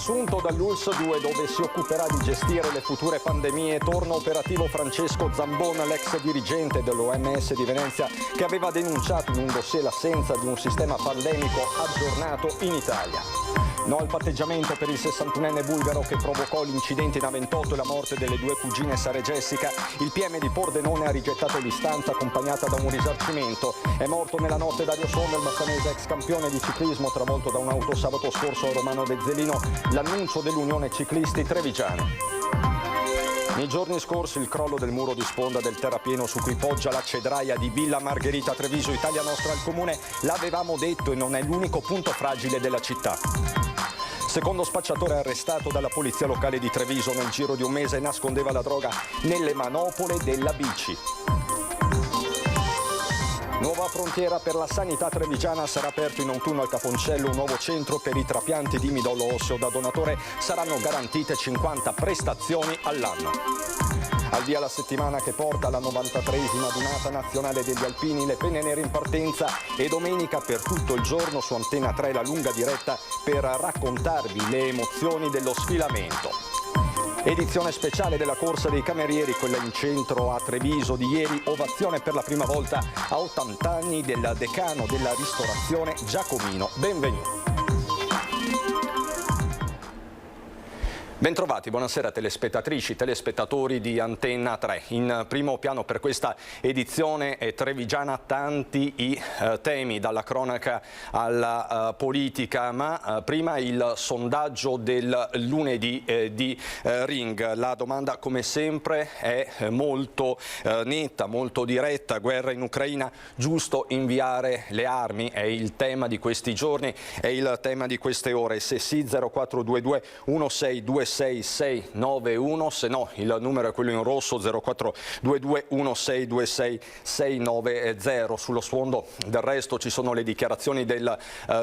Assunto dall'ULSS 2, dove si occuperà di gestire le future pandemie, torna operativo Francesco Zambon, l'ex dirigente dell'OMS di Venezia, che aveva denunciato in un dossier l'assenza di un sistema pandemico aggiornato in Italia. No al patteggiamento per il 61enne bulgaro che provocò l'incidente in A28 e la morte delle due cugine Sara e Jessica. Il PM di Pordenone ha rigettato l'istanza accompagnata da un risarcimento. È morto nella notte Dario Sommer, massanese ex campione di ciclismo, travolto da un'auto sabato scorso a Romano Bezzellino. L'annuncio dell'Unione Ciclisti Trevigiani. Nei giorni scorsi il crollo del muro di sponda del terrapieno su cui poggia la cedraia di Villa Margherita Treviso, Italia Nostra al Comune, l'avevamo detto, e non è l'unico punto fragile della città. Secondo spacciatore arrestato dalla polizia locale di Treviso, nel giro di un mese nascondeva la droga nelle manopole della bici. Nuova frontiera per la sanità trevigiana, sarà aperto in autunno al Caponcello un nuovo centro per i trapianti di midollo osseo. Da donatore saranno garantite 50 prestazioni all'anno. Al via la settimana che porta alla 93esima Dunata Nazionale degli Alpini, le penne nere in partenza, e domenica per tutto il giorno su Antenna 3 la lunga diretta per raccontarvi le emozioni dello sfilamento. Edizione speciale della corsa dei camerieri, quella in centro a Treviso di ieri, ovazione per la prima volta a 80 anni del decano della ristorazione Giacomino. Benvenuto. Bentrovati, buonasera telespettatrici, telespettatori di Antenna 3. In primo piano per questa edizione trevigiana tanti i temi, dalla cronaca alla politica, ma prima il sondaggio del lunedì di Ring. La domanda, come sempre, è molto netta, molto diretta: guerra in Ucraina, giusto inviare le armi? È il tema di questi giorni, è il tema di queste ore. Se sì, 0422 1626 691, se no il numero è quello in rosso, 0422 1626 690. Sullo sfondo del resto ci sono le dichiarazioni del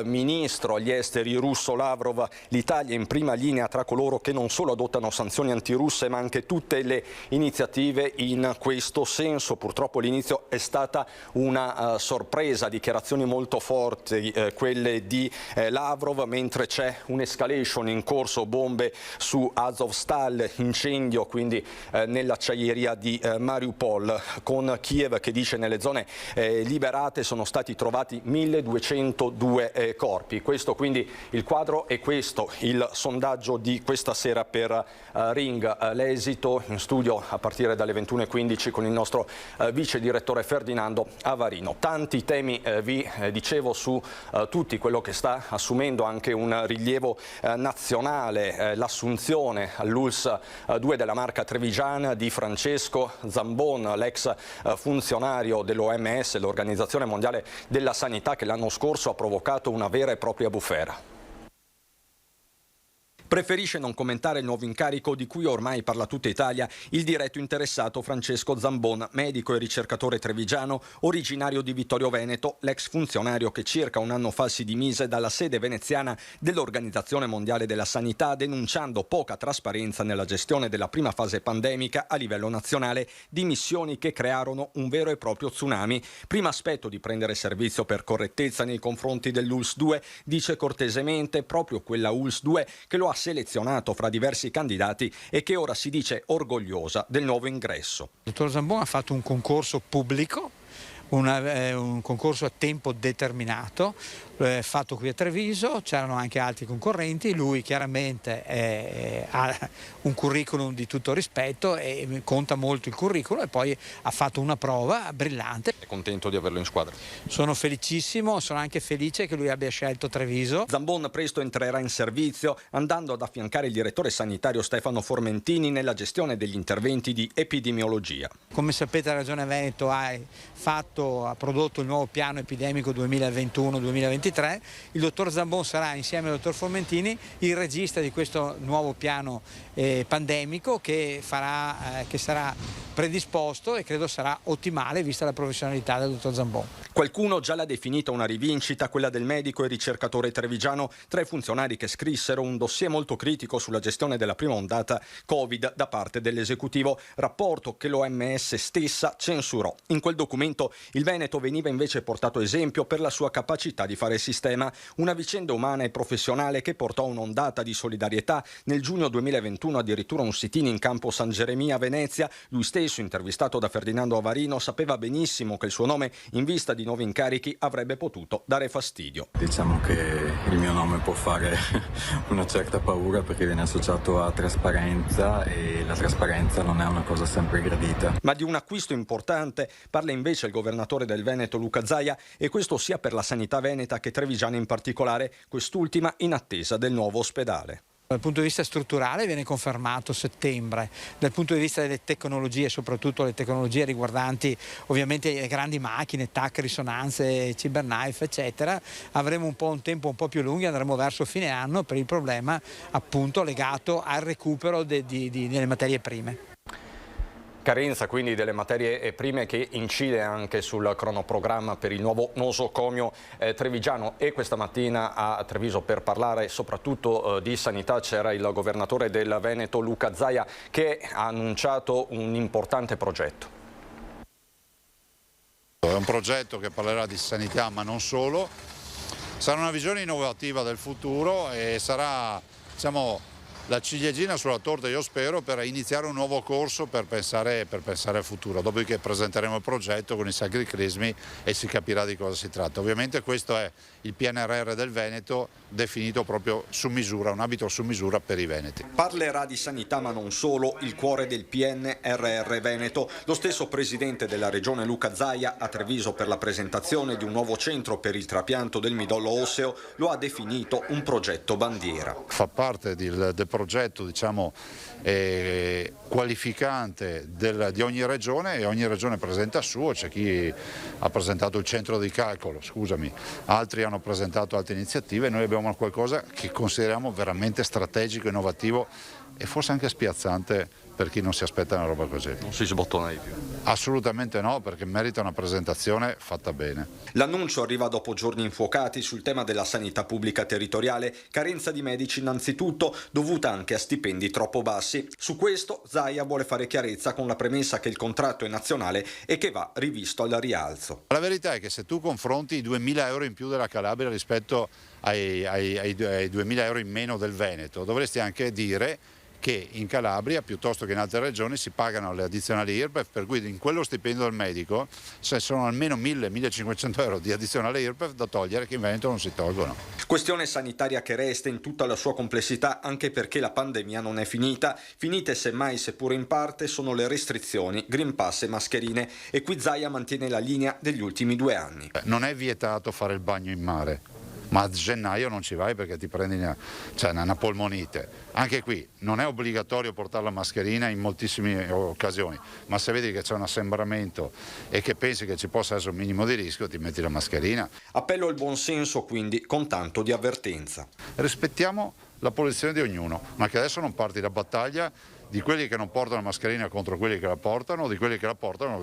ministro agli esteri russo Lavrov: l'Italia in prima linea tra coloro che non solo adottano sanzioni antirusse ma anche tutte le iniziative in questo senso. Purtroppo l'inizio è stata una sorpresa, dichiarazioni molto forti quelle di Lavrov, mentre c'è un'escalation in corso, bombe su Azovstal, incendio quindi nell'acciaieria di Mariupol, con Kiev che dice nelle zone liberate sono stati trovati 1202 corpi. Questo quindi il quadro, e questo il sondaggio di questa sera per Ring. L'esito in studio a partire dalle 21:15 con il nostro vice direttore Ferdinando Avarino. Tanti temi, vi dicevo, su tutti, quello che sta assumendo anche un rilievo nazionale, l'assunzione all'ULSS 2 della marca trevigiana di Francesco Zambon, l'ex funzionario dell'OMS, l'Organizzazione Mondiale della Sanità, che l'anno scorso ha provocato una vera e propria bufera. Preferisce non commentare il nuovo incarico di cui ormai parla tutta Italia il diretto interessato Francesco Zambon, medico e ricercatore trevigiano, originario di Vittorio Veneto, l'ex funzionario che circa un anno fa si dimise dalla sede veneziana dell'Organizzazione Mondiale della Sanità, denunciando poca trasparenza nella gestione della prima fase pandemica a livello nazionale, dimissioni che crearono un vero e proprio tsunami. Prima aspetto di prendere servizio per correttezza nei confronti dell'ULSS 2, dice cortesemente proprio quella ULSS 2 che lo ha selezionato fra diversi candidati e che ora si dice orgogliosa del nuovo ingresso. Il dottor Zambon ha fatto un concorso pubblico, un concorso a tempo determinato, fatto qui a Treviso. C'erano anche altri concorrenti, lui chiaramente ha un curriculum di tutto rispetto e conta molto il curriculum, e poi ha fatto una prova brillante. È contento di averlo in squadra? Sono felicissimo, sono anche felice che lui abbia scelto Treviso. Zambon presto entrerà in servizio, andando ad affiancare il direttore sanitario Stefano Formentini nella gestione degli interventi di epidemiologia. Come sapete, la Regione Veneto ha prodotto il nuovo piano epidemico 2021-2023. Il dottor Zambon sarà, insieme al dottor Formentini, il regista di questo nuovo piano pandemico che sarà predisposto, e credo sarà ottimale vista la professionalità del dottor Zambon. Qualcuno già l'ha definita una rivincita, quella del medico e ricercatore trevigiano, tra i funzionari che scrissero un dossier molto critico sulla gestione della prima ondata Covid da parte dell'esecutivo, rapporto che l'OMS stessa censurò. In quel documento il Veneto veniva invece portato esempio per la sua capacità di fare sistema, una vicenda umana e professionale che portò un'ondata di solidarietà. Nel giugno 2021 addirittura un sit-in in campo San Geremia a Venezia. Lui stesso, intervistato da Ferdinando Avarino, sapeva benissimo che il suo nome in vista di nuovi incarichi avrebbe potuto dare fastidio. Diciamo che il mio nome può fare una certa paura perché viene associato a trasparenza e la trasparenza non è una cosa sempre gradita. Ma di un acquisto importante parla invece il governatore del Veneto Luca Zaia, e questo sia per la sanità veneta che trevigiana in particolare, quest'ultima in attesa del nuovo ospedale. Dal punto di vista strutturale viene confermato a settembre, dal punto di vista delle tecnologie, soprattutto le tecnologie riguardanti ovviamente le grandi macchine, TAC, risonanze, CyberKnife eccetera, avremo un tempo un po' più lungo, andremo verso fine anno per il problema appunto legato al recupero delle materie prime. Carenza quindi delle materie prime che incide anche sul cronoprogramma per il nuovo nosocomio trevigiano, e questa mattina a Treviso per parlare soprattutto di sanità c'era il governatore del Veneto Luca Zaia, che ha annunciato un importante progetto. È un progetto che parlerà di sanità ma non solo, sarà una visione innovativa del futuro e sarà, diciamo, la ciliegina sulla torta, io spero, per iniziare un nuovo corso per pensare al futuro. Dopodiché presenteremo il progetto con i sacri crismi e si capirà di cosa si tratta. Ovviamente questo è il PNRR del Veneto definito proprio su misura, un abito su misura per i veneti. Parlerà di sanità ma non solo, il cuore del PNRR Veneto. Lo stesso presidente della regione Luca Zaia a Treviso per la presentazione di un nuovo centro per il trapianto del midollo osseo lo ha definito un progetto bandiera. Fa parte del progetto, diciamo, qualificante di ogni regione, e ogni regione presenta il suo. C'è chi ha presentato il centro di calcolo, altri hanno presentato altre iniziative. Noi abbiamo qualcosa che consideriamo veramente strategico, innovativo e forse anche spiazzante per chi non si aspetta una roba così. Non si sbottona di più? Assolutamente no, perché merita una presentazione fatta bene. L'annuncio arriva dopo giorni infuocati sul tema della sanità pubblica territoriale, carenza di medici innanzitutto, dovuta anche a stipendi troppo bassi. Su questo Zaia vuole fare chiarezza con la premessa che il contratto è nazionale e che va rivisto al rialzo. La verità è che se tu confronti i 2.000 euro in più della Calabria rispetto ai 2.000 euro in meno del Veneto, dovresti anche dire che in Calabria, piuttosto che in altre regioni, si pagano le addizionali IRPEF, per cui in quello stipendio del medico se sono almeno 1.000-1.500 euro di addizionale IRPEF da togliere, che in Veneto non si tolgono. Questione sanitaria che resta in tutta la sua complessità, anche perché la pandemia non è finita. Finite semmai, seppure in parte, sono le restrizioni, Green Pass e mascherine, e qui Zaia mantiene la linea degli ultimi 2 anni. Non è vietato fare il bagno in mare, ma a gennaio non ci vai perché ti prendi una polmonite. Anche qui non è obbligatorio portare la mascherina in moltissime occasioni, ma se vedi che c'è un assembramento e che pensi che ci possa essere un minimo di rischio, ti metti la mascherina. Appello al buonsenso quindi, con tanto di avvertenza. Rispettiamo la posizione di ognuno, ma che adesso non parti la battaglia di quelli che non portano la mascherina contro quelli che la portano, o di quelli che la portano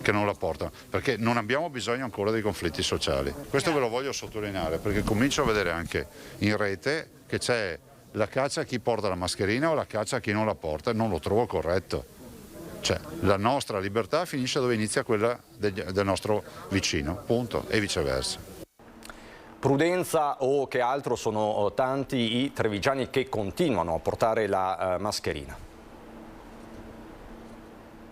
che non la portano, perché non abbiamo bisogno ancora dei conflitti sociali. Questo ve lo voglio sottolineare, perché comincio a vedere anche in rete che c'è la caccia a chi porta la mascherina o la caccia a chi non la porta, e non lo trovo corretto. Cioè, la nostra libertà finisce dove inizia quella del nostro vicino, punto, e viceversa. Prudenza o che altro, sono tanti i trevigiani che continuano a portare la mascherina.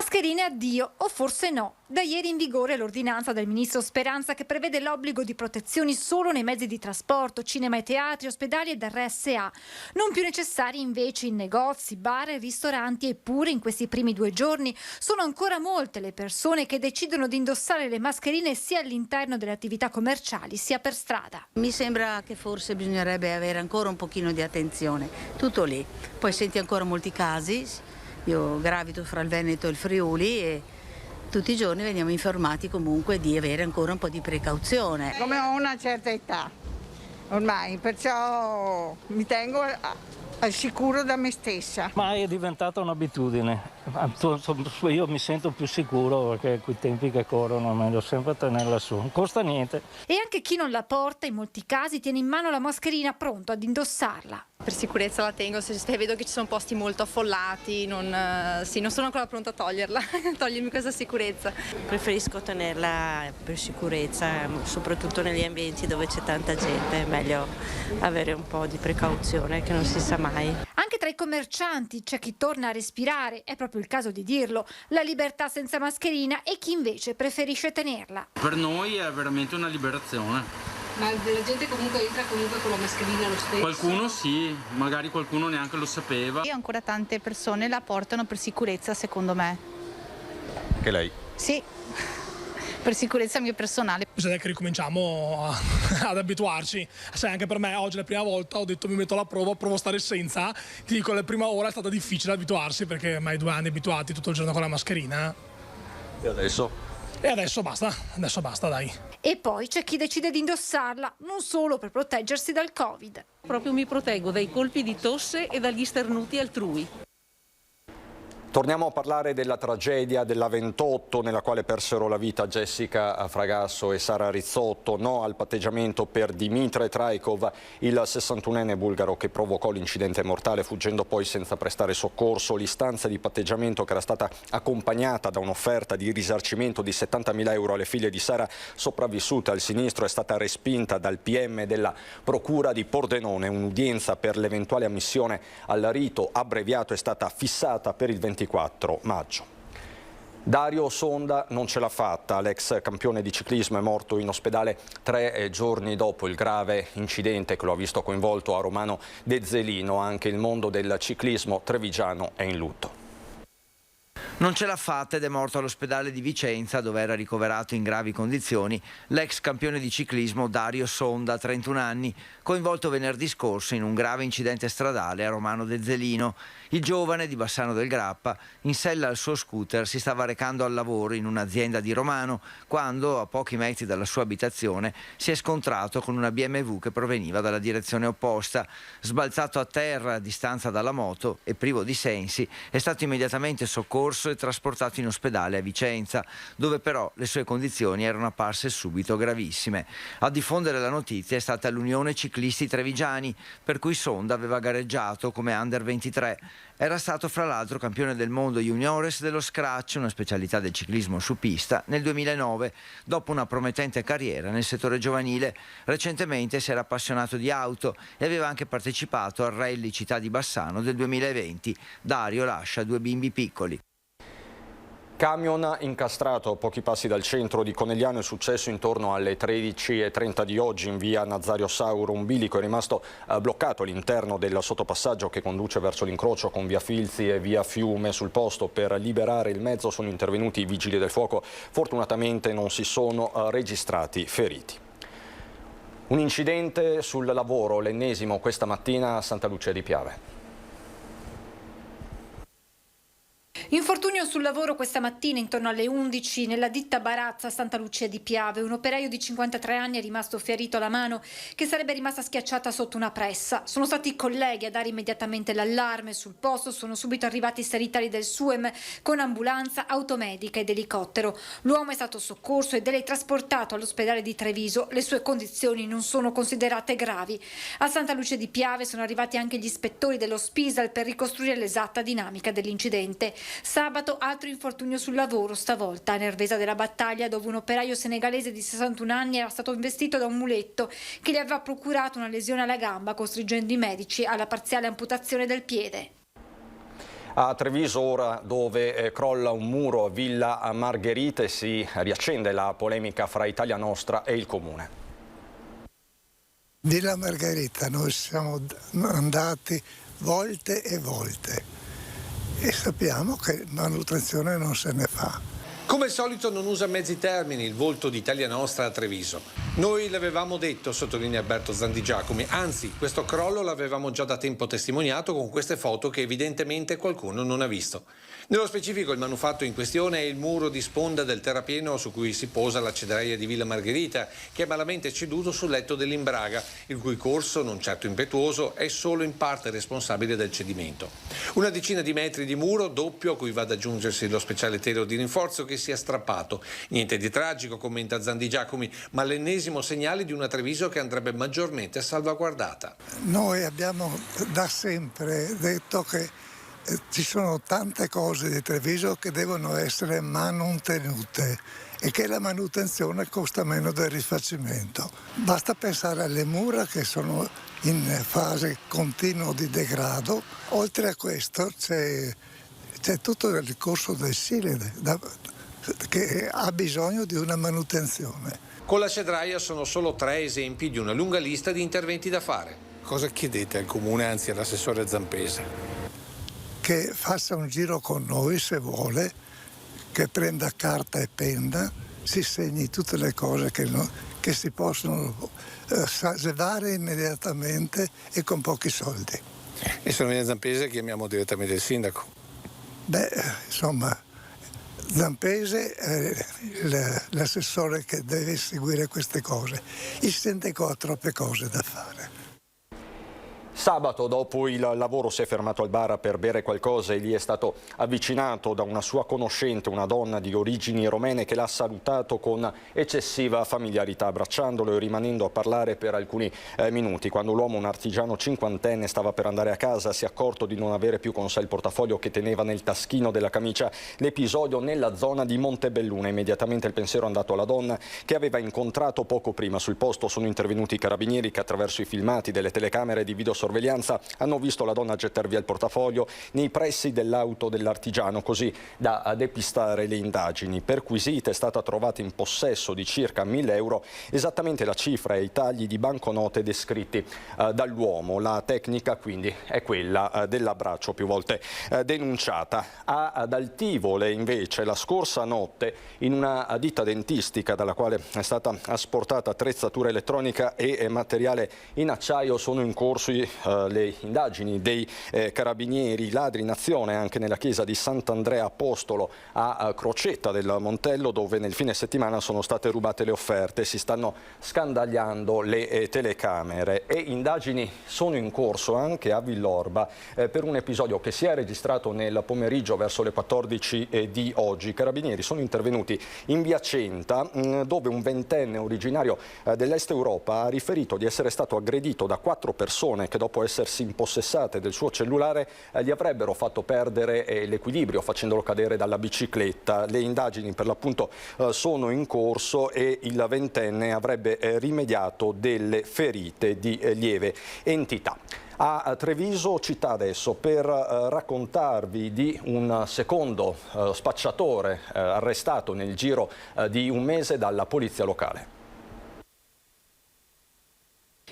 Mascherine addio, o forse no. Da ieri in vigore l'ordinanza del ministro Speranza che prevede l'obbligo di protezioni solo nei mezzi di trasporto, cinema e teatri, ospedali ed RSA. Non più necessari invece in negozi, bar e ristoranti. Eppure in questi primi 2 giorni sono ancora molte le persone che decidono di indossare le mascherine sia all'interno delle attività commerciali sia per strada. Mi sembra che forse bisognerebbe avere ancora un pochino di attenzione. Tutto lì. Poi senti ancora molti casi. Io gravito fra il Veneto e il Friuli e tutti i giorni veniamo informati comunque di avere ancora un po' di precauzione. Come ho una certa età ormai, perciò mi tengo Al sicuro da me stessa. Ma è diventata un'abitudine. Io mi sento più sicuro perché quei tempi che corrono è meglio sempre tenerla su. Non costa niente. E anche chi non la porta in molti casi tiene in mano la mascherina pronto ad indossarla. Per sicurezza la tengo, se vedo che ci sono posti molto affollati, non sono ancora pronta a toglierla, togliermi questa sicurezza. Preferisco tenerla per sicurezza, soprattutto negli ambienti dove c'è tanta gente, è meglio avere un po' di precauzione che non si sa mai. Anche tra i commercianti c'è chi torna a respirare, è proprio il caso di dirlo, la libertà senza mascherina e chi invece preferisce tenerla. Per noi è veramente una liberazione. Ma la gente comunque entra con la mascherina lo stesso? Qualcuno sì, magari qualcuno neanche lo sapeva. E ancora tante persone la portano per sicurezza, secondo me. Che lei? Sì, per sicurezza mia personale. Bisogna che ricominciamo ad abituarci. Sai, anche per me oggi è la prima volta, ho detto mi metto alla prova, provo a stare senza. Ti dico, la prima ora è stata difficile abituarsi perché ormai 2 anni abituati tutto il giorno con la mascherina. E adesso? E adesso basta dai. E poi c'è chi decide di indossarla, non solo per proteggersi dal Covid. Proprio mi proteggo dai colpi di tosse e dagli sternuti altrui. Torniamo a parlare della tragedia della 28 nella quale persero la vita Jessica Fragasso e Sara Rizzotto. No al patteggiamento per Dimitre Traikov, il 61enne bulgaro che provocò l'incidente mortale fuggendo poi senza prestare soccorso. L'istanza di patteggiamento, che era stata accompagnata da un'offerta di risarcimento di 70.000 euro alle figlie di Sara sopravvissute al sinistro, è stata respinta dal PM della Procura di Pordenone. Un'udienza per l'eventuale ammissione al rito abbreviato è stata fissata per il 24 maggio. Dario Sonda non ce l'ha fatta, l'ex campione di ciclismo è morto in ospedale 3 giorni dopo il grave incidente che lo ha visto coinvolto a Romano De Zelino. Anche il mondo del ciclismo trevigiano è in lutto. Non ce l'ha fatta ed è morto all'ospedale di Vicenza, dove era ricoverato in gravi condizioni l'ex campione di ciclismo Dario Sonda, 31 anni, coinvolto venerdì scorso in un grave incidente stradale a Romano De Zelino. Il giovane di Bassano del Grappa, in sella al suo scooter, si stava recando al lavoro in un'azienda di Romano quando, a pochi metri dalla sua abitazione, si è scontrato con una BMW che proveniva dalla direzione opposta. Sbalzato a terra a distanza dalla moto e privo di sensi, è stato immediatamente soccorso e trasportato in ospedale a Vicenza, dove però le sue condizioni erano apparse subito gravissime. A diffondere la notizia è stata l'Unione Ciclisti Trevigiani, per cui Sonda aveva gareggiato come Under 23. Era stato fra l'altro campione del mondo juniores dello scratch, una specialità del ciclismo su pista, nel 2009, dopo una promettente carriera nel settore giovanile. Recentemente si era appassionato di auto e aveva anche partecipato al Rally Città di Bassano del 2020. Dario lascia 2 bimbi piccoli. Camion incastrato a pochi passi dal centro di Conegliano. È successo intorno alle 13:30 di oggi in via Nazario Sauro. Un bilico è rimasto bloccato all'interno del sottopassaggio che conduce verso l'incrocio con via Filzi e via Fiume. Sul posto per liberare il mezzo sono intervenuti i vigili del fuoco. Fortunatamente non si sono registrati feriti. Un incidente sul lavoro, l'ennesimo questa mattina a Santa Lucia di Piave. Infortunio sul lavoro questa mattina intorno alle 11 nella ditta Barazza Santa Lucia di Piave. Un operaio di 53 anni è rimasto ferito alla mano, che sarebbe rimasta schiacciata sotto una pressa. Sono stati i colleghi a dare immediatamente l'allarme. Sul posto sono subito arrivati i sanitari del SUEM con ambulanza, automedica ed elicottero. L'uomo è stato soccorso e teletrasportato all'ospedale di Treviso. Le sue condizioni non sono considerate gravi. A Santa Lucia di Piave sono arrivati anche gli ispettori dello Spisal per ricostruire l'esatta dinamica dell'incidente. Sabato altro infortunio sul lavoro, stavolta a Nervesa della Battaglia, dove un operaio senegalese di 61 anni era stato investito da un muletto che gli aveva procurato una lesione alla gamba, costringendo i medici alla parziale amputazione del piede. A Treviso ora, dove crolla un muro a Villa Margherite, si riaccende la polemica fra Italia Nostra e il Comune. Villa Margherita noi siamo andati volte e volte e sappiamo che manutenzione non se ne fa. Come al solito non usa mezzi termini il volto di Italia Nostra a Treviso. Noi l'avevamo detto, sottolinea Alberto Zandigiacomi, anzi questo crollo l'avevamo già da tempo testimoniato con queste foto che evidentemente qualcuno non ha visto. Nello specifico il manufatto in questione è il muro di sponda del terrapieno su cui si posa la cedraia di Villa Margherita, che è malamente ceduto sul letto dell'Imbraga, il cui corso, non certo impetuoso, è solo in parte responsabile del cedimento. Una decina di metri di muro doppio a cui va ad aggiungersi lo speciale telo di rinforzo che si è strappato. Niente di tragico, commenta Zandigiacomi, ma l'ennesimo segnale di una Treviso che andrebbe maggiormente salvaguardata. Noi abbiamo da sempre detto che ci sono tante cose di Treviso che devono essere mantenute e che la manutenzione costa meno del rifacimento. Basta pensare alle mura che sono in fase continuo di degrado. Oltre a questo c'è tutto il corso del Sile che ha bisogno di una manutenzione. Con la cedraia sono solo 3 esempi di una lunga lista di interventi da fare. Cosa chiedete al Comune, anzi all'assessore Zampese? Che faccia un giro con noi se vuole, che prenda carta e penna, si segni tutte le cose che si possono salvare immediatamente e con pochi soldi. E se non viene Zampese chiamiamo direttamente il sindaco? Insomma, Zampese è l'assessore che deve seguire queste cose. Il sindaco ha troppe cose da fare. Sabato, dopo il lavoro, si è fermato al bar per bere qualcosa e lì è stato avvicinato da una sua conoscente, una donna di origini romene, che l'ha salutato con eccessiva familiarità, abbracciandolo e rimanendo a parlare per alcuni minuti. Quando l'uomo, un artigiano cinquantenne, stava per andare a casa, si è accorto di non avere più con sé il portafoglio che teneva nel taschino della camicia. L'episodio nella zona di Montebelluna. Immediatamente il pensiero è andato alla donna che aveva incontrato poco prima. Sul posto sono intervenuti i carabinieri che, attraverso i filmati delle telecamere di videosorveglianza, hanno visto la donna gettare via il portafoglio nei pressi dell'auto dell'artigiano, così da depistare le indagini. Perquisita, è stata trovata in possesso di circa 1.000 euro, esattamente la cifra e i tagli di banconote descritti dall'uomo. La tecnica quindi è quella dell'abbraccio, più volte denunciata. Ad Altivole invece la scorsa notte, in una ditta dentistica dalla quale è stata asportata attrezzatura elettronica e materiale in acciaio, sono in corso le indagini dei carabinieri. Ladri in azione anche nella chiesa di Sant'Andrea Apostolo a Crocetta del Montello, dove nel fine settimana sono state rubate le offerte. Si stanno scandagliando le telecamere e indagini sono in corso anche a Villorba per un episodio che si è registrato nel pomeriggio verso le 14 di oggi. I carabinieri sono intervenuti in via Centa, dove un ventenne originario dell'Est Europa ha riferito di essere stato aggredito da 4 persone che, dopo essersi impossessate del suo cellulare, gli avrebbero fatto perdere l'equilibrio facendolo cadere dalla bicicletta. Le indagini per l'appunto sono in corso e il ventenne avrebbe rimediato delle ferite di lieve entità. A Treviso città adesso per raccontarvi di un secondo spacciatore arrestato nel giro di un mese dalla polizia locale.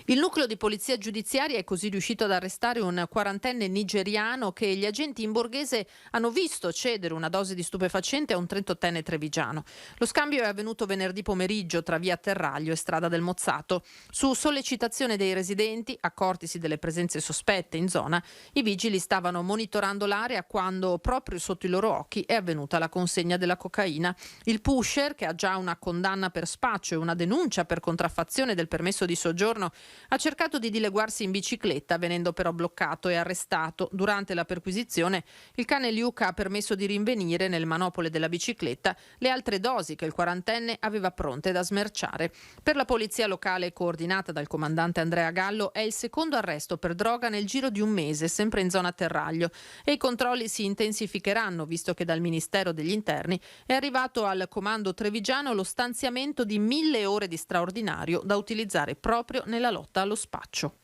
Il nucleo di polizia giudiziaria è così riuscito ad arrestare un 40enne nigeriano che gli agenti in Borghese hanno visto cedere una dose di stupefacente a un 38enne trevigiano. Lo scambio è avvenuto venerdì pomeriggio tra via Terraglio e strada del Mozzato. Su sollecitazione dei residenti, accortisi delle presenze sospette in zona, i vigili stavano monitorando l'area quando proprio sotto i loro occhi è avvenuta la consegna della cocaina. Il pusher, che ha già una condanna per spaccio e una denuncia per contraffazione del permesso di soggiorno, ha cercato di dileguarsi in bicicletta, venendo però bloccato e arrestato. Durante la perquisizione il cane Luca ha permesso di rinvenire nel manopole della bicicletta le altre dosi che il 40enne aveva pronte da smerciare. Per la polizia locale, coordinata dal comandante Andrea Gallo, è il secondo arresto per droga nel giro di un mese, sempre in zona Terraglio, e i controlli si intensificheranno, visto che dal Ministero degli Interni è arrivato al comando trevigiano lo stanziamento di 1.000 ore di straordinario da utilizzare proprio nella lotta allo spaccio.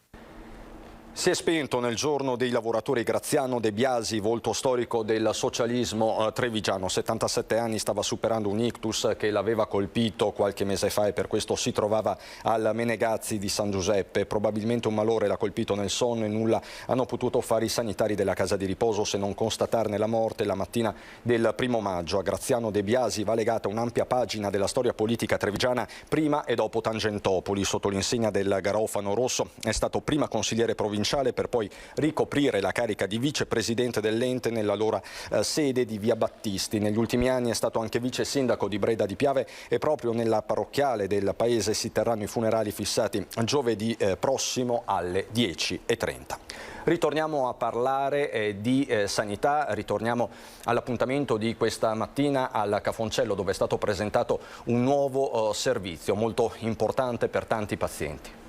Si è spento nel giorno dei lavoratori Graziano De Biasi, volto storico del socialismo trevigiano. 77 anni, stava superando un ictus che l'aveva colpito qualche mese fa e per questo si trovava al Menegazzi di San Giuseppe. Probabilmente un malore l'ha colpito nel sonno e nulla hanno potuto fare i sanitari della casa di riposo se non constatarne la morte la mattina del 1° maggio. A Graziano De Biasi va legata un'ampia pagina della storia politica trevigiana prima e dopo Tangentopoli. Sotto l'insegna del Garofano Rosso è stato prima consigliere provinciale per poi ricoprire la carica di vicepresidente dell'ente nell'allora sede di Via Battisti. Negli ultimi anni è stato anche vice sindaco di Breda di Piave e proprio nella parrocchiale del paese si terranno i funerali fissati giovedì prossimo alle 10:30. Ritorniamo a parlare di sanità, ritorniamo all'appuntamento di questa mattina al Cafoncello dove è stato presentato un nuovo servizio molto importante per tanti pazienti.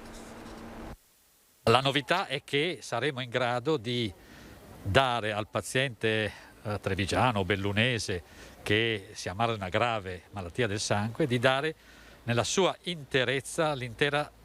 La novità è che saremo in grado di dare al paziente trevigiano o bellunese che si ammala di una grave malattia del sangue, di dare nella sua interezza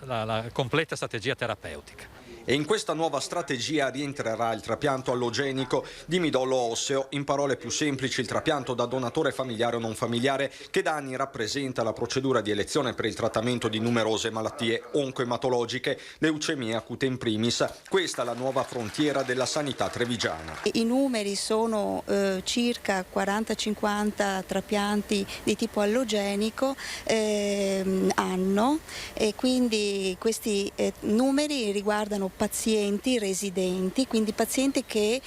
la completa strategia terapeutica. E in questa nuova strategia rientrerà il trapianto allogenico di midollo osseo, in parole più semplici il trapianto da donatore familiare o non familiare che da anni rappresenta la procedura di elezione per il trattamento di numerose malattie oncoematologiche, leucemia acute in primis. Questa è la nuova frontiera della sanità trevigiana. I numeri sono circa 40-50 trapianti di tipo allogenico anno e quindi questi numeri riguardano pazienti residenti, quindi pazienti che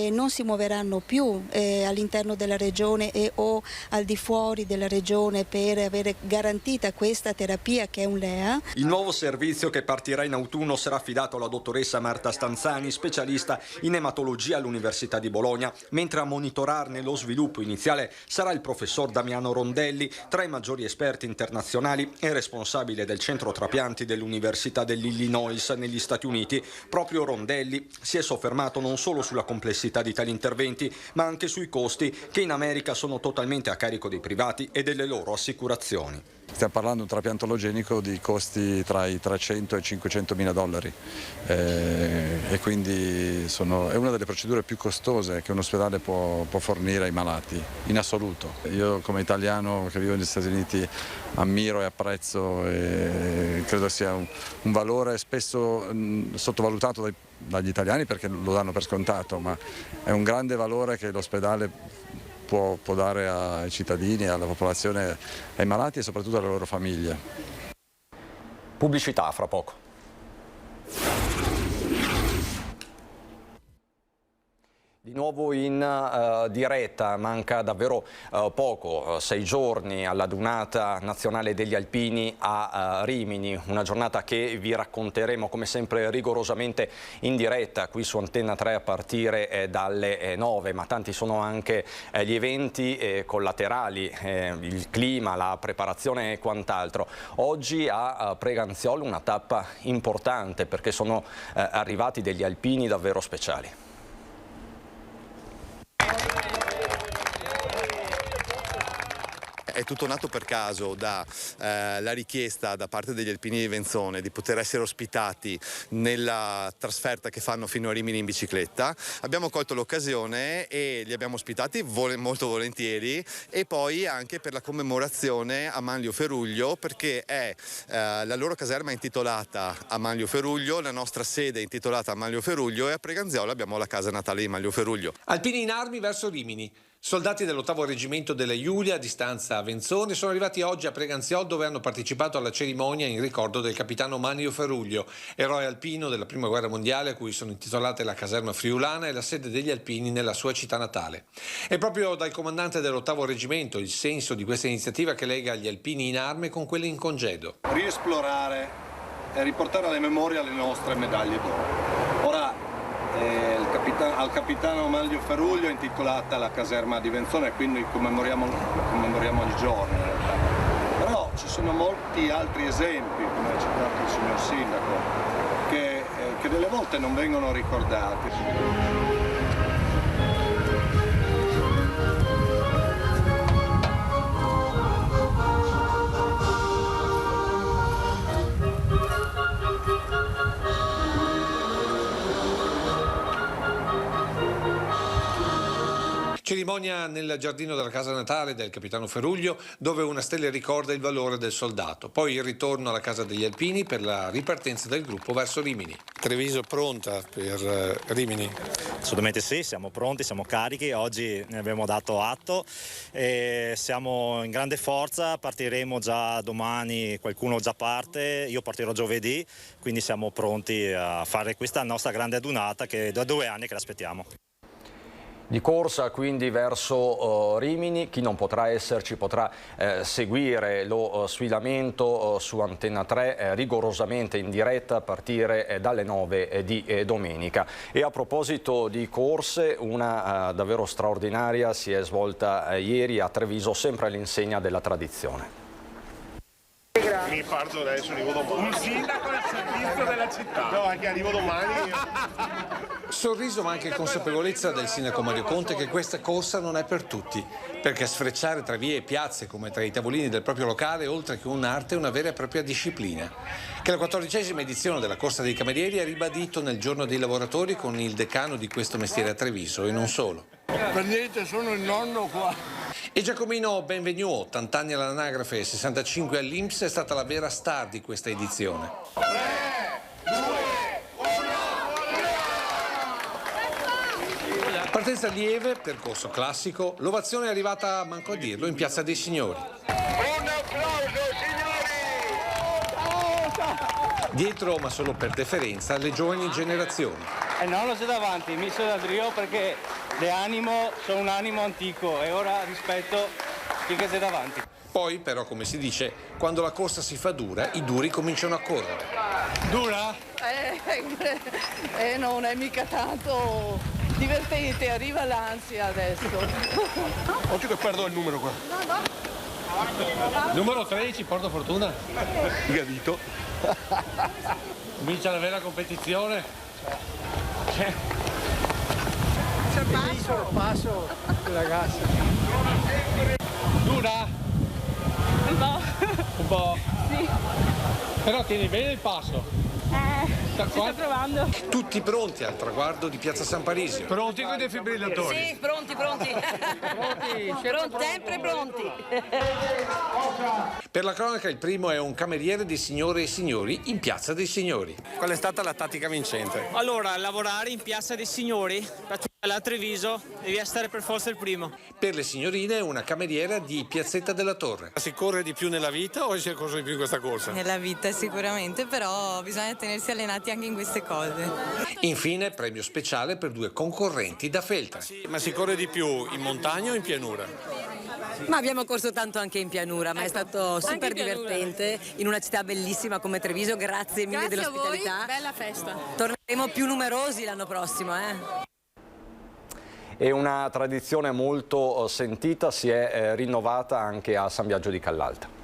non si muoveranno più all'interno della regione o al di fuori della regione per avere garantita questa terapia che è un LEA. Il nuovo servizio che partirà in autunno sarà affidato alla dottoressa Marta Stanzani, specialista in ematologia all'Università di Bologna, mentre a monitorarne lo sviluppo iniziale sarà il professor Damiano Rondelli, tra i maggiori esperti internazionali e responsabile del centro trapianti dell'Università dell'Illinois negli Stati Uniti. Proprio Rondelli si è soffermato non solo sulla complessità di tali interventi, ma anche sui costi che in America sono totalmente a carico dei privati e delle loro assicurazioni. Stiamo parlando di un trapianto allogenico di costi tra i 300 e i 500 mila dollari e quindi è una delle procedure più costose che un ospedale può fornire ai malati, in assoluto. Io come italiano che vivo negli Stati Uniti ammiro e apprezzo e credo sia un valore spesso sottovalutato dagli italiani perché lo danno per scontato, ma è un grande valore che l'ospedale può dare ai cittadini, alla popolazione, ai malati e soprattutto alle loro famiglie. Pubblicità fra poco. Di nuovo in diretta, manca davvero poco, 6 giorni alla Giornata Nazionale degli Alpini a Rimini, una giornata che vi racconteremo come sempre rigorosamente in diretta qui su Antenna 3 a partire dalle 9, ma tanti sono anche gli eventi collaterali, il clima, la preparazione e quant'altro. Oggi a Preganziolo una tappa importante perché sono arrivati degli alpini davvero speciali. È tutto nato per caso dalla richiesta da parte degli alpini di Venzone di poter essere ospitati nella trasferta che fanno fino a Rimini in bicicletta. Abbiamo colto l'occasione e li abbiamo ospitati molto volentieri e poi anche per la commemorazione a Manlio Feruglio perché è la loro caserma intitolata a Manlio Feruglio, la nostra sede è intitolata a Manlio Feruglio e a Preganziolo abbiamo la casa natale di Manlio Feruglio. Alpini in armi verso Rimini. Soldati dell'8° reggimento della Giulia, di stanza a Venzone, sono arrivati oggi a Preganziol dove hanno partecipato alla cerimonia in ricordo del capitano Manlio Feruglio, eroe alpino della Prima Guerra Mondiale a cui sono intitolate la caserma friulana e la sede degli alpini nella sua città natale. È proprio dal comandante dell'8° reggimento il senso di questa iniziativa che lega gli alpini in armi con quelli in congedo. Riesplorare e riportare alle memorie le nostre medaglie d'oro. Ora, al capitano Manlio Feruglio è intitolata la caserma di Venzone, quindi commemoriamo il giorno in realtà. Però ci sono molti altri esempi, come ha citato il signor Sindaco, che delle volte non vengono ricordati. Cerimonia nel giardino della casa natale del capitano Feruglio, dove una stella ricorda il valore del soldato. Poi il ritorno alla casa degli alpini per la ripartenza del gruppo verso Rimini. Treviso pronta per Rimini? Assolutamente sì, siamo pronti, siamo carichi, oggi ne abbiamo dato atto e siamo in grande forza, partiremo già domani, qualcuno già parte, io partirò giovedì, quindi siamo pronti a fare questa nostra grande adunata che da 2 anni che l'aspettiamo. Di corsa quindi verso Rimini, chi non potrà esserci potrà seguire lo sfilamento su Antenna 3 rigorosamente in diretta a partire dalle 9 di domenica. E a proposito di corse, una davvero straordinaria si è svolta ieri a Treviso, sempre all'insegna della tradizione. Mi parto adesso, arrivo domani. Un sindaco al servizio della città. No, anche arrivo domani. Sorriso ma anche consapevolezza del sindaco Mario Conte che questa corsa non è per tutti, perché sfrecciare tra vie e piazze come tra i tavolini del proprio locale, oltre che un'arte, è una vera e propria disciplina. Che la 14ª edizione della Corsa dei Camerieri ha ribadito nel Giorno dei Lavoratori con il decano di questo mestiere a Treviso e non solo. Per niente, sono il nonno qua. E Giacomino Benvenu, 80 anni all'anagrafe e 65 all'Inps, è stata la vera star di questa edizione. 3, 2, 1. Partenza lieve, percorso classico, l'ovazione è arrivata, manco a dirlo, in Piazza dei Signori. Un applauso, signori! Dietro, ma solo per deferenza, le giovani generazioni. No, lo sei davanti, mi sono da Drio perché sono un animo antico e ora rispetto chi che sei davanti. Poi, però, come si dice, quando la corsa si fa dura, i duri cominciano a correre. Dura? Non è mica tanto divertente, arriva l'ansia adesso. Occhio che perdo il numero qua. No. Numero 13, porto fortuna. Gadito. Comincia la vera competizione. Passo, ragazzi. Dura? Un po'. Sì. Però tieni bene il passo. Si sta provando. Tutti pronti al traguardo di Piazza San Parisio. Pronti con i defibrillatori? Sì, pronti. Sempre pronti. Per la cronaca il primo è un cameriere di signore e signori in Piazza dei Signori. Qual è stata la tattica vincente? Allora, lavorare in Piazza dei Signori, a Treviso, devi essere per forza il primo. Per le signorine è una cameriera di Piazzetta della Torre. Si corre di più nella vita o si è corso di più in questa corsa? Nella vita sicuramente, però bisogna tenersi allenati anche in queste cose. Infine premio speciale per 2 concorrenti da Feltre. Ma si corre di più in montagna o in pianura? Ma abbiamo corso tanto anche in pianura, ma è stato super divertente in una città bellissima come Treviso. Grazie mille dell'ospitalità. A voi, bella festa. Torneremo più numerosi l'anno prossimo, E una tradizione molto sentita si è rinnovata anche a San Biagio di Callalta.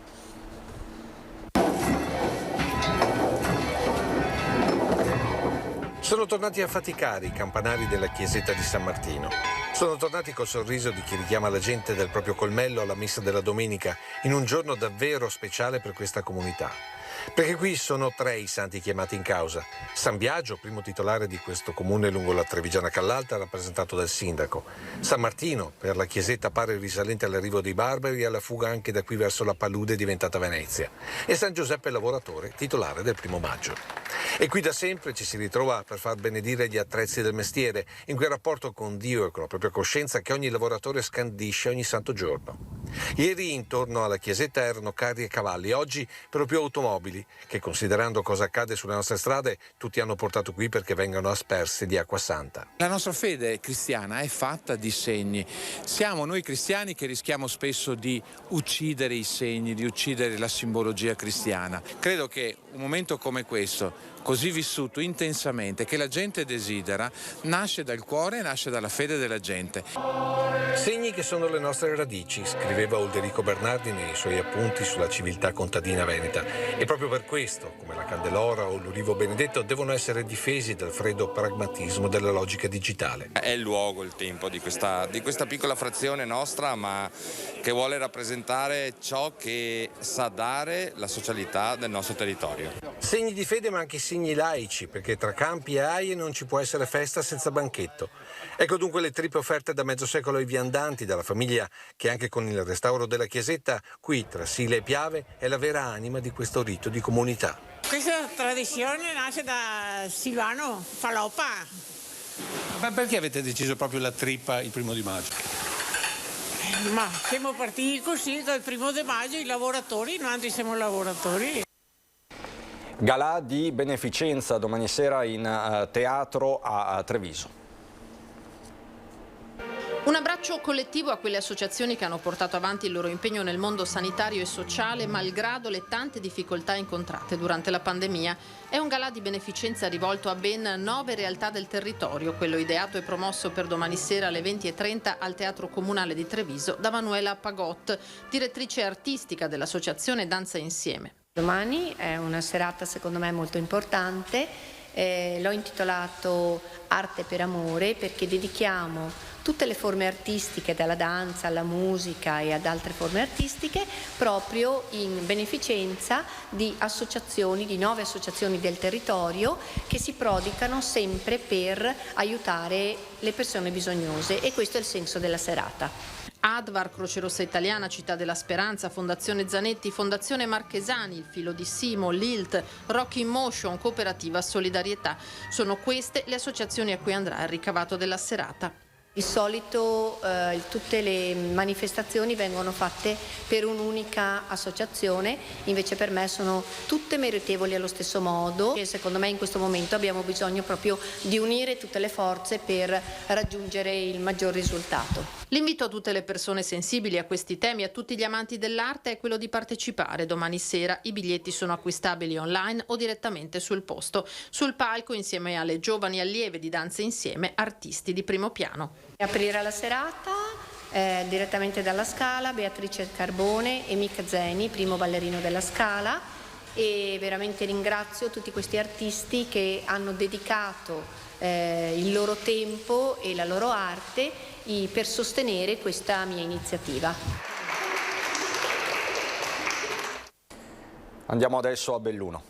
Sono tornati a faticare i campanari della chiesetta di San Martino. Sono tornati col sorriso di chi richiama la gente del proprio colmello alla messa della domenica in un giorno davvero speciale per questa comunità. Perché qui sono 3 i santi chiamati in causa. San Biagio, primo titolare di questo comune lungo la Trevigiana Callalta, rappresentato dal sindaco. San Martino, per la chiesetta pare risalente all'arrivo dei barbari e alla fuga anche da qui verso la palude diventata Venezia. E San Giuseppe Lavoratore, titolare del 1° maggio. E qui da sempre ci si ritrova per far benedire gli attrezzi del mestiere, in quel rapporto con Dio e con la propria coscienza che ogni lavoratore scandisce ogni santo giorno. Ieri intorno alla chiesetta erano carri e cavalli, oggi per lo più automobili, che considerando cosa accade sulle nostre strade, tutti hanno portato qui perché vengano aspersi di acqua santa. La nostra fede cristiana è fatta di segni. Siamo noi cristiani che rischiamo spesso di uccidere i segni, di uccidere la simbologia cristiana. Credo che un momento come questo, così vissuto intensamente, che la gente desidera, nasce dal cuore, nasce dalla fede della gente. Segni che sono le nostre radici, scriveva Ulderico Bernardi nei suoi appunti sulla civiltà contadina veneta. E proprio per questo, come la candelora o l'ulivo benedetto, devono essere difesi dal freddo pragmatismo della logica digitale. È il luogo, il tempo di questa piccola frazione nostra, ma che vuole rappresentare ciò che sa dare la socialità del nostro territorio. Segni di fede ma anche signi laici, perché tra campi e aie non ci può essere festa senza banchetto. Ecco dunque le trippe offerte da mezzo secolo ai viandanti, dalla famiglia che anche con il restauro della chiesetta, qui tra Sile e Piave, è la vera anima di questo rito di comunità. Questa tradizione nasce da Silvano Falopa. Ma perché avete deciso proprio la trippa il 1° di maggio? Ma siamo partiti così, dal 1° di maggio i lavoratori, noi siamo lavoratori. Galà di beneficenza domani sera in teatro a Treviso. Un abbraccio collettivo a quelle associazioni che hanno portato avanti il loro impegno nel mondo sanitario e sociale, malgrado le tante difficoltà incontrate durante la pandemia. È un galà di beneficenza rivolto a ben 9 realtà del territorio, quello ideato e promosso per domani sera alle 20:30 al Teatro Comunale di Treviso da Manuela Pagot, direttrice artistica dell'associazione Danza Insieme. Domani è una serata secondo me molto importante, l'ho intitolato Arte per Amore perché dedichiamo tutte le forme artistiche, dalla danza alla musica e ad altre forme artistiche, proprio in beneficenza di associazioni, di 9 associazioni del territorio che si prodigano sempre per aiutare le persone bisognose, e questo è il senso della serata. Advar, Croce Rossa Italiana, Città della Speranza, Fondazione Zanetti, Fondazione Marchesani, Il Filo di Simo, l'ILT, Rock in Motion, Cooperativa Solidarietà. Sono queste le associazioni a cui andrà il ricavato della serata. Di solito tutte le manifestazioni vengono fatte per un'unica associazione, invece per me sono tutte meritevoli allo stesso modo e secondo me in questo momento abbiamo bisogno proprio di unire tutte le forze per raggiungere il maggior risultato. L'invito a tutte le persone sensibili a questi temi, a tutti gli amanti dell'arte, è quello di partecipare. Domani sera i biglietti sono acquistabili online o direttamente sul posto. Sul palco, insieme alle giovani allieve di Danza Insieme, artisti di primo piano. Aprirà la serata direttamente dalla Scala Beatrice Carbone e Mick Zeni, primo ballerino della Scala, e veramente ringrazio tutti questi artisti che hanno dedicato il loro tempo e la loro arte per sostenere questa mia iniziativa. Andiamo adesso a Belluno.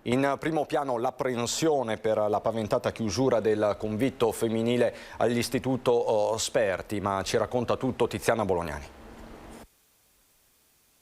In primo piano l'apprensione per la paventata chiusura del convitto femminile all'Istituto Sperti, ma ci racconta tutto Tiziana Bolognani.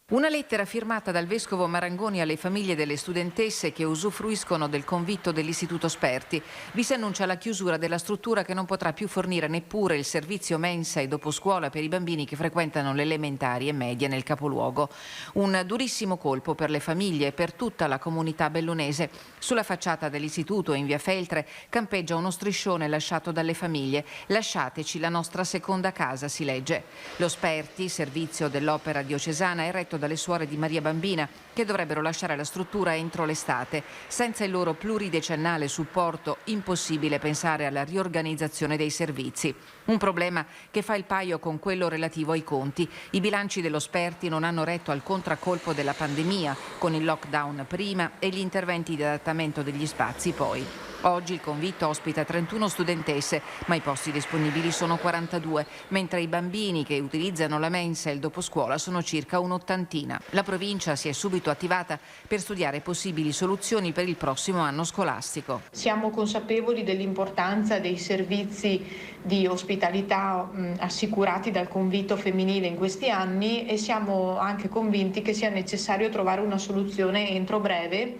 Una lettera firmata dal vescovo Marangoni alle famiglie delle studentesse che usufruiscono del convitto dell'Istituto Sperti. Vi si annuncia la chiusura della struttura che non potrà più fornire neppure il servizio mensa e doposcuola per i bambini che frequentano le elementari e medie nel capoluogo. Un durissimo colpo per le famiglie e per tutta la comunità bellunese. Sulla facciata dell'istituto in via Feltre campeggia uno striscione lasciato dalle famiglie. Lasciateci la nostra seconda casa, si legge. Lo Sperti, servizio dell'Opera Diocesana, è retto dalle suore di Maria Bambina, che dovrebbero lasciare la struttura entro l'estate. Senza il loro pluridecennale supporto, impossibile pensare alla riorganizzazione dei servizi. Un problema che fa il paio con quello relativo ai conti. I bilanci dello Sperti non hanno retto al contraccolpo della pandemia, con il lockdown prima e gli interventi di adattamento degli spazi poi. Oggi il convitto ospita 31 studentesse, ma i posti disponibili sono 42, mentre i bambini che utilizzano la mensa e il doposcuola sono circa un'ottantina. La provincia si è subito attivata per studiare possibili soluzioni per il prossimo anno scolastico. Siamo consapevoli dell'importanza dei servizi di ospitalità assicurati dal convitto femminile in questi anni e siamo anche convinti che sia necessario trovare una soluzione entro breve,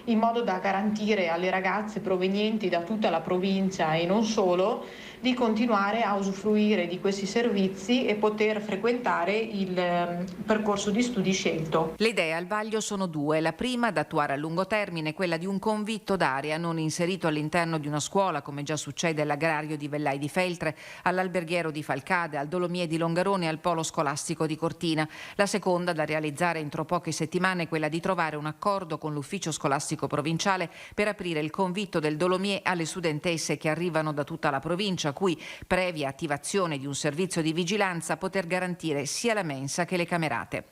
in modo da garantire alle ragazze provenienti da tutta la provincia e non solo di continuare a usufruire di questi servizi e poter frequentare il percorso di studi scelto. Le idee al vaglio sono due. La prima, da attuare a lungo termine, quella di un convitto d'area non inserito all'interno di una scuola, come già succede all'agrario di Vellai di Feltre, all'alberghiero di Falcade, al Dolomie di Longarone e al polo scolastico di Cortina. La seconda, da realizzare entro poche settimane, è quella di trovare un accordo con l'ufficio scolastico provinciale per aprire il convitto del Dolomie alle studentesse che arrivano da tutta la provincia, a cui, previa attivazione di un servizio di vigilanza, poter garantire sia la mensa che le camerate.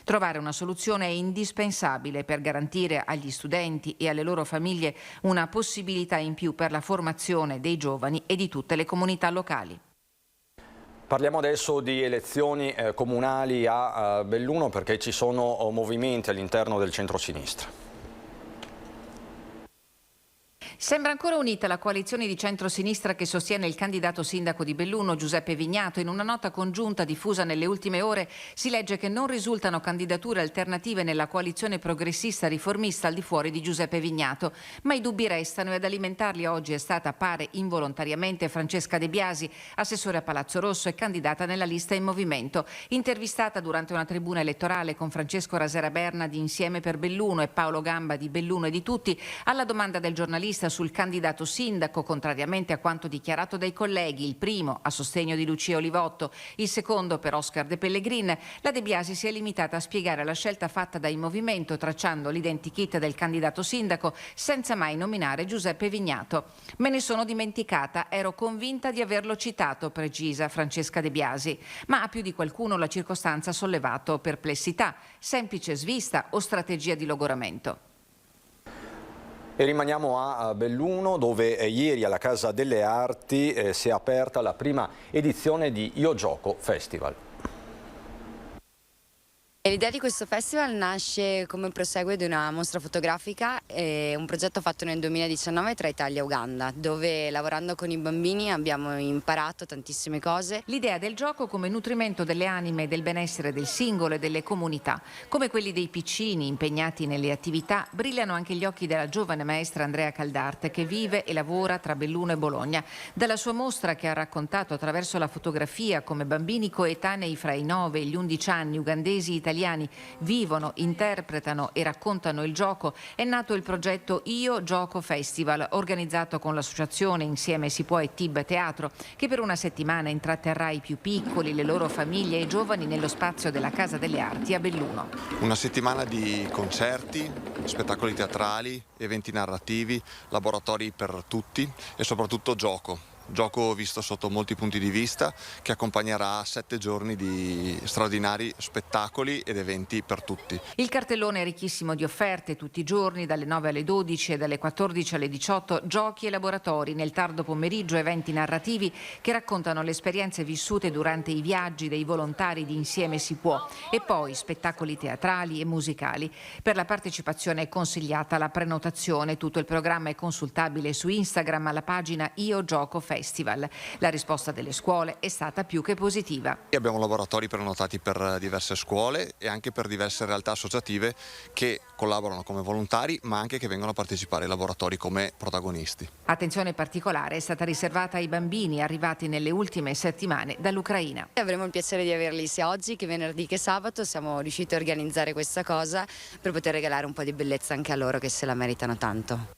Trovare una soluzione è indispensabile per garantire agli studenti e alle loro famiglie una possibilità in più per la formazione dei giovani e di tutte le comunità locali. Parliamo adesso di elezioni comunali a Belluno, perché ci sono movimenti all'interno del centro-sinistra. Sembra ancora unita la coalizione di centro-sinistra che sostiene il candidato sindaco di Belluno, Giuseppe Vignato. In una nota congiunta diffusa nelle ultime ore si legge che non risultano candidature alternative nella coalizione progressista riformista al di fuori di Giuseppe Vignato. Ma i dubbi restano e ad alimentarli oggi è stata, pare involontariamente, Francesca De Biasi, assessore a Palazzo Rosso e candidata nella lista In Movimento. Intervistata durante una tribuna elettorale con Francesco Rasera Berna di Insieme per Belluno e Paolo Gamba di Belluno e di Tutti, alla domanda del giornalista sul candidato sindaco, contrariamente a quanto dichiarato dai colleghi, il primo a sostegno di Lucia Olivotto, il secondo per Oscar De Pellegrin, la De Biasi si è limitata a spiegare la scelta fatta da In Movimento, tracciando l'identikit del candidato sindaco senza mai nominare Giuseppe Vignato. Me ne sono dimenticata, ero convinta di averlo citato, precisa Francesca De Biasi, ma a più di qualcuno la circostanza ha sollevato perplessità, semplice svista o strategia di logoramento. E rimaniamo a Belluno, dove ieri alla Casa delle Arti si è aperta la prima edizione di Io Gioco Festival. L'idea di questo festival nasce come proseguo di una mostra fotografica, un progetto fatto nel 2019 tra Italia e Uganda, dove lavorando con i bambini abbiamo imparato tantissime cose. L'idea del gioco come nutrimento delle anime e del benessere del singolo e delle comunità. Come quelli dei piccini impegnati nelle attività, brillano anche gli occhi della giovane maestra Andrea Caldarte, che vive e lavora tra Belluno e Bologna. Dalla sua mostra, che ha raccontato attraverso la fotografia come bambini coetanei fra i 9 e gli 11 anni ugandesi italiani vivono, interpretano e raccontano il gioco, è nato il progetto Io Gioco Festival, organizzato con l'associazione Insieme Si Può e Tib Teatro, che per una settimana intratterrà i più piccoli, le loro famiglie e i giovani nello spazio della Casa delle Arti a Belluno. Una settimana di concerti, spettacoli teatrali, eventi narrativi, laboratori per tutti e soprattutto gioco. Gioco visto sotto molti punti di vista, che accompagnerà 7 giorni di straordinari spettacoli ed eventi per tutti. Il cartellone è ricchissimo di offerte tutti i giorni, dalle 9 alle 12 e dalle 14 alle 18, giochi e laboratori. Nel tardo pomeriggio eventi narrativi che raccontano le esperienze vissute durante i viaggi dei volontari di Insieme Si Può, e poi spettacoli teatrali e musicali. Per la partecipazione è consigliata la prenotazione. Tutto il programma è consultabile su Instagram alla pagina Io Gioco Festival. La risposta delle scuole è stata più che positiva. Abbiamo laboratori prenotati per diverse scuole e anche per diverse realtà associative che collaborano come volontari, ma anche che vengono a partecipare ai laboratori come protagonisti. Attenzione particolare è stata riservata ai bambini arrivati nelle ultime settimane dall'Ucraina. Avremo il piacere di averli sia oggi che venerdì che sabato. Siamo riusciti a organizzare questa cosa per poter regalare un po' di bellezza anche a loro, che se la meritano tanto.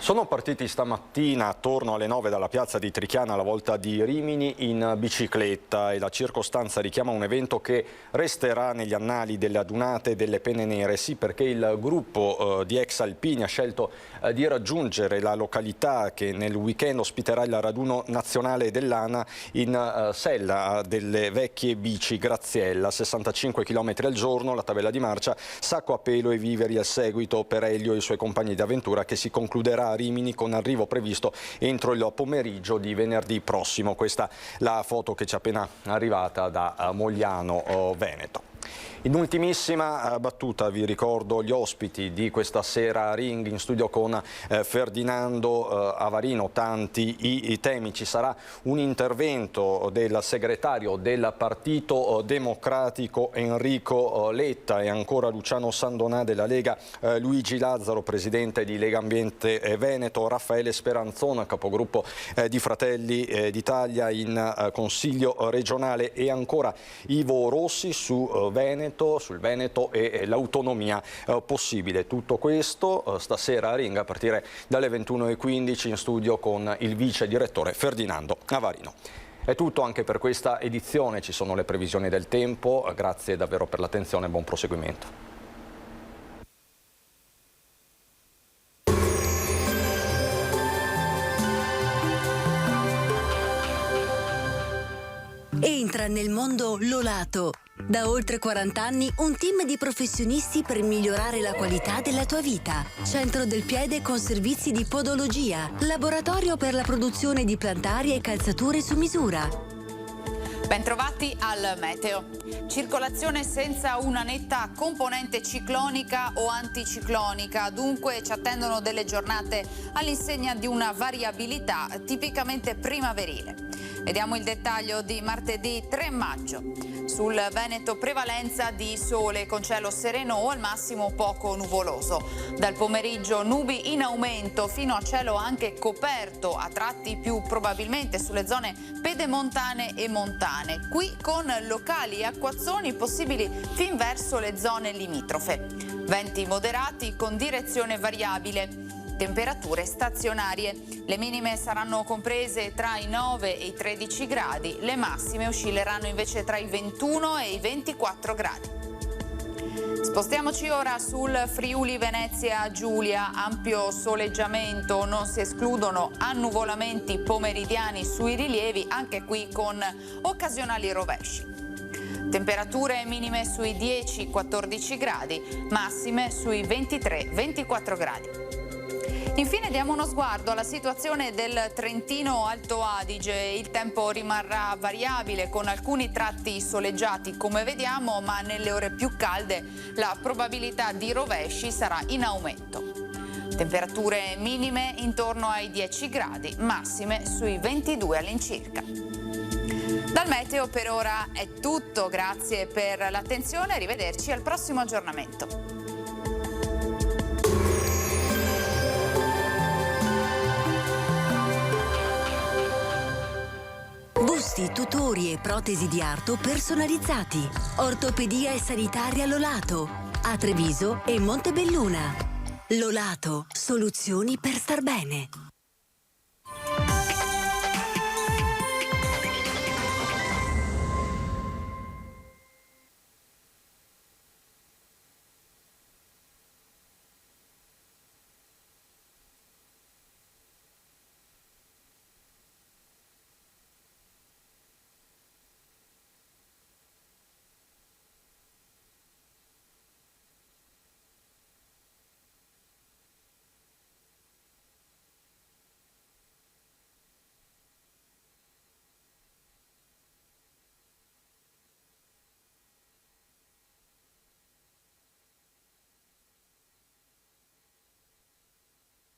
Sono partiti stamattina attorno alle 9 dalla piazza di Trichiana alla volta di Rimini in bicicletta, e la circostanza richiama un evento che resterà negli annali delle adunate delle penne nere. Sì, perché il gruppo di ex alpini ha scelto di raggiungere la località che nel weekend ospiterà il raduno nazionale dell'ANA in sella delle vecchie bici Graziella, 65 km al giorno, la tabella di marcia, sacco a pelo e viveri al seguito per Elio e i suoi compagni di avventura, che si concluderà a Rimini con arrivo previsto entro il pomeriggio di venerdì prossimo. Questa la foto che ci è appena arrivata da Mogliano Veneto. In ultimissima battuta vi ricordo gli ospiti di questa sera a Ring, in studio con Ferdinando Avarino. Tanti i temi, ci sarà un intervento del segretario del Partito Democratico Enrico Letta, e ancora Luciano Sandonà della Lega, Luigi Lazzaro, presidente di Lega Ambiente Veneto, Raffaele Speranzona, capogruppo di Fratelli d'Italia in Consiglio regionale, e ancora Ivo Rossi sul Veneto e l'autonomia possibile. Tutto questo stasera a Ring a partire dalle 21:15 in studio con il vice direttore Ferdinando Avarino. È tutto anche per questa edizione, ci sono le previsioni del tempo. Grazie davvero per l'attenzione e buon proseguimento. Entra nel mondo Lolato. Da oltre 40 anni un team di professionisti per migliorare la qualità della tua vita. Centro del piede con servizi di podologia, laboratorio per la produzione di plantarie e calzature su misura. Bentrovati al meteo. Circolazione senza una netta componente ciclonica o anticiclonica, dunque ci attendono delle giornate all'insegna di una variabilità tipicamente primaverile. Vediamo il dettaglio di martedì 3 maggio. Sul Veneto prevalenza di sole con cielo sereno o al massimo poco nuvoloso. Dal pomeriggio nubi in aumento fino a cielo anche coperto, a tratti più probabilmente sulle zone pedemontane e montane. Qui con locali acquazzoni possibili fin verso le zone limitrofe. Venti moderati con direzione variabile. Temperature stazionarie. Le minime saranno comprese tra i 9 e i 13 gradi, le massime oscilleranno invece tra i 21 e i 24 gradi. Spostiamoci ora sul Friuli Venezia Giulia, ampio soleggiamento, non si escludono annuvolamenti pomeridiani sui rilievi, anche qui con occasionali rovesci. Temperature minime sui 10-14 gradi, massime sui 23-24 gradi. Infine diamo uno sguardo alla situazione del Trentino Alto Adige. Il tempo rimarrà variabile con alcuni tratti soleggiati come vediamo, ma nelle ore più calde la probabilità di rovesci sarà in aumento. Temperature minime intorno ai 10 gradi, massime sui 22 all'incirca. Dal meteo per ora è tutto, grazie per l'attenzione, arrivederci al prossimo aggiornamento. Busti, tutori e protesi di arto personalizzati. Ortopedia e sanitaria Lolato. A Treviso e Montebelluna. Lolato, soluzioni per star bene.